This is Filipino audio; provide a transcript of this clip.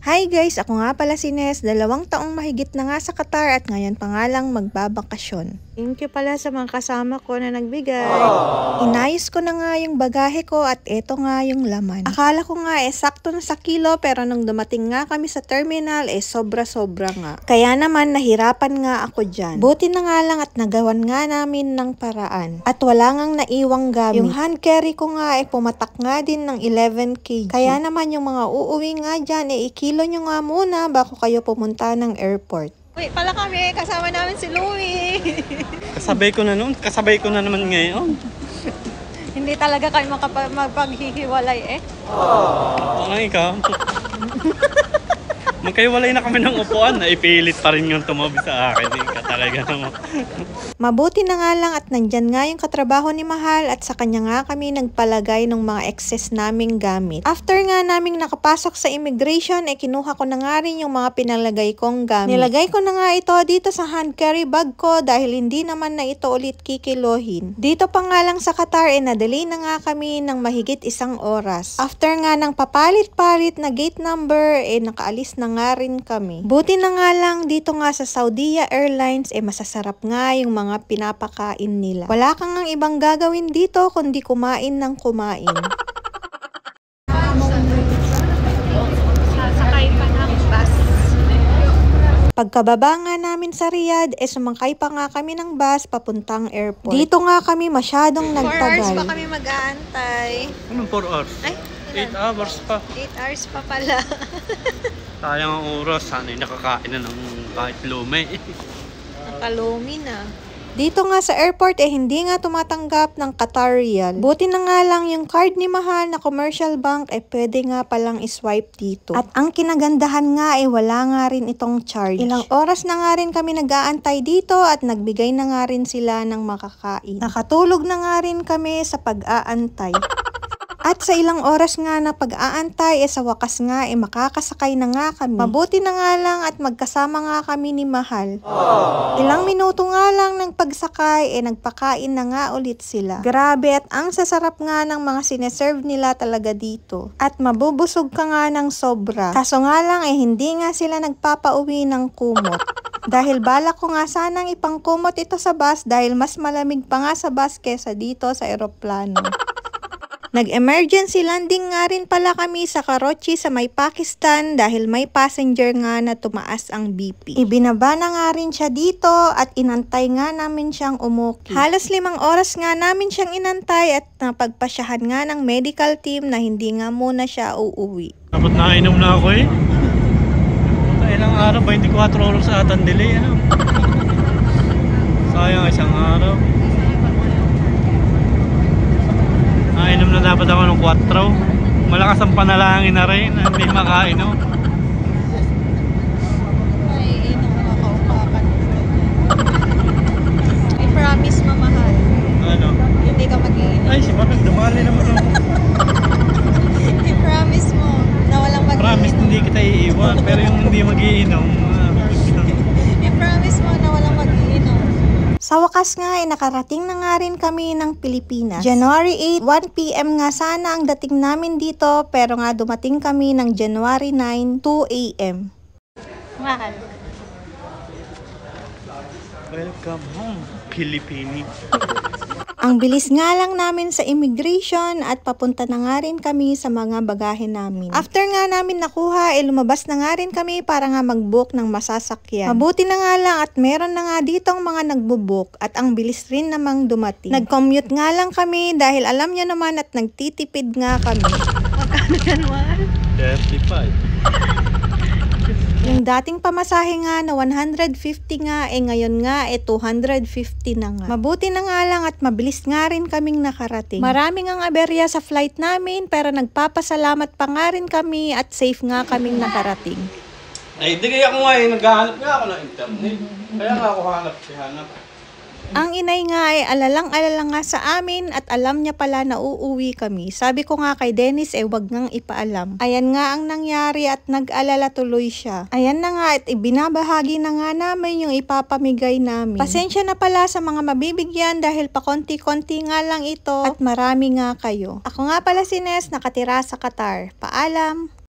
Hi guys! Ako nga pala si Nes. 2 taong mahigit na nga sa Qatar at ngayon pa nga lang magbabakasyon. Thank you pala sa mga kasama ko na nagbigay. Inayos ko na nga yung bagahe ko at eto nga yung laman. Akala ko nga sakto na sa kilo pero nung dumating nga kami sa terminal sobra-sobra nga. Kaya naman nahirapan nga ako dyan. Buti na nga lang at nagawan nga namin ng paraan. At wala ngang naiwang gamit. Yung hand carry ko nga pumatak nga din ng 11 kg. Kaya naman yung mga uuwi nga dyan ikilo nyo nga muna bago kayo pumunta ng airport. Uy, pala kami, kasama namin si Louie. Kasabay ko na noon, kasabay ko na naman ngayon. Hindi talaga kayo magpaghihiwalay Oo, ikaw. Magkaiwalay na kami ng upuan, ipilit pa rin yung tumabi sa akin. Talaga naman. Mabuti na nga lang at nandyan nga yung katrabaho ni Mahal at sa kanya nga kami nagpalagay ng mga excess naming gamit. After nga naming nakapasok sa immigration, kinuha ko na nga rin yung mga pinalagay kong gamit. Nilagay ko na nga ito dito sa hand carry bag ko dahil hindi naman na ito ulit kikilohin. Dito pa nga lang sa Qatar, nadali na nga kami ng mahigit 1 oras. After nga ng papalit-palit na gate number, nakaalis na nga rin kami. Buti na nga lang dito nga sa Saudia Airlines, masasarap nga yung mga pinapakain nila. Wala kang ang ibang gagawin dito kundi kumain ng kumain. Sasakay pa ng bus. Pagkababa nga namin sa Riyadh, sumangkay pa nga kami ng bus papuntang airport. Dito nga kami masyadong 4 nagtagal. hours pa kami mag-aantay. Anong 4 hours? Ay, 8 hours pa. 8 hours pa pala. Sayang ang oras, sana'y nakakain na ng kahit lume. Nakalumi na. Dito nga sa airport hindi nga tumatanggap ng Qatar Riyal. Buti na nga lang yung card ni Mahal na commercial bank pwede nga palang iswipe dito. At ang kinagandahan nga wala nga rin itong charge. Ilang oras na nga rin kami nag-aantay dito at nagbigay na nga rin sila ng makakain. Nakatulog na nga rin kami sa pag-aantay. At sa ilang oras nga na pag-aantay, sa wakas nga makakasakay na nga kami. Mabuti na nga lang at magkasama nga kami ni Mahal. Ilang minuto nga lang ng pagsakay, nagpakain na nga ulit sila. Grabe at ang sasarap nga ng mga sineserve nila talaga dito. At mabubusog ka nga ng sobra. Kaso nga lang hindi nga sila nagpapauwi ng kumot. Dahil balak ko nga sanang ipangkumot ito sa bus dahil mas malamig pa nga sa bus kesa dito sa eroplano. Nag-emergency landing nga rin pala kami sa Karachi sa may Pakistan dahil may passenger nga na tumaas ang BP. Ibinaba na nga rin siya dito at inantay nga namin siyang umuki. Halos 5 oras nga namin siyang inantay at napagpasyahan nga ng medical team na hindi nga muna siya uuwi. Dapat nakainom na ako Ilang araw, 24 oras sa atang delay. Sayang 1 araw. Nakainom na dapat ako ng 4. Malakas ang panalangin na rin na hindi makainom. Ay, makaupakan. I promise, mamahal. Ano? Hindi ka mag-iinom. Ay, si Mami, dumali naman ako. I promise mo na walang mag-iinom. Promise, hindi kita iiwan. Pero yung hindi mag-iinom, I promise mo na walang mag-iinom. Sa wakas nga nakarating na nga rin kami ng Pilipinas. January 8, 1 PM nga sana ang dating namin dito pero nga dumating kami ng January 9, 2 AM. Mahal. welcome home, Pilipini. Ang bilis nga lang namin sa immigration at papunta na nga rin kami sa mga bagahe namin. After nga namin nakuha, lumabas na nga rin kami para nga mag-book ng masasakyan. Mabuti na nga lang at meron na nga ditong mga nagbo-book at ang bilis rin namang dumating. Nag-commute nga lang kami dahil alam nyo naman at nagtitipid nga kami. Magkano yan, mahal? 35. Yung dating pamasahe nga na 150 nga, ngayon nga 250 na nga. Mabuti na nga lang at mabilis nga rin kaming nakarating. Maraming ang aberya sa flight namin pero nagpapasalamat pa nga rin kami at safe nga kaming nakarating. Ay, di kaya ako nga naghahanap nga ako ng internet. Kaya nga ako hanap. Ang inay nga alalang-alala nga sa amin at alam niya pala na uuwi kami. Sabi ko nga kay Dennis wag ngang ipaalam. Ayan nga ang nangyari at nag-alala tuloy siya. Ayan na nga at ibinabahagi na nga namin yung ipapamigay namin. Pasensya na pala sa mga mabibigyan dahil pa konti-konti nga lang ito at marami nga kayo. Ako nga pala si Nes, nakatira sa Qatar. Paalam!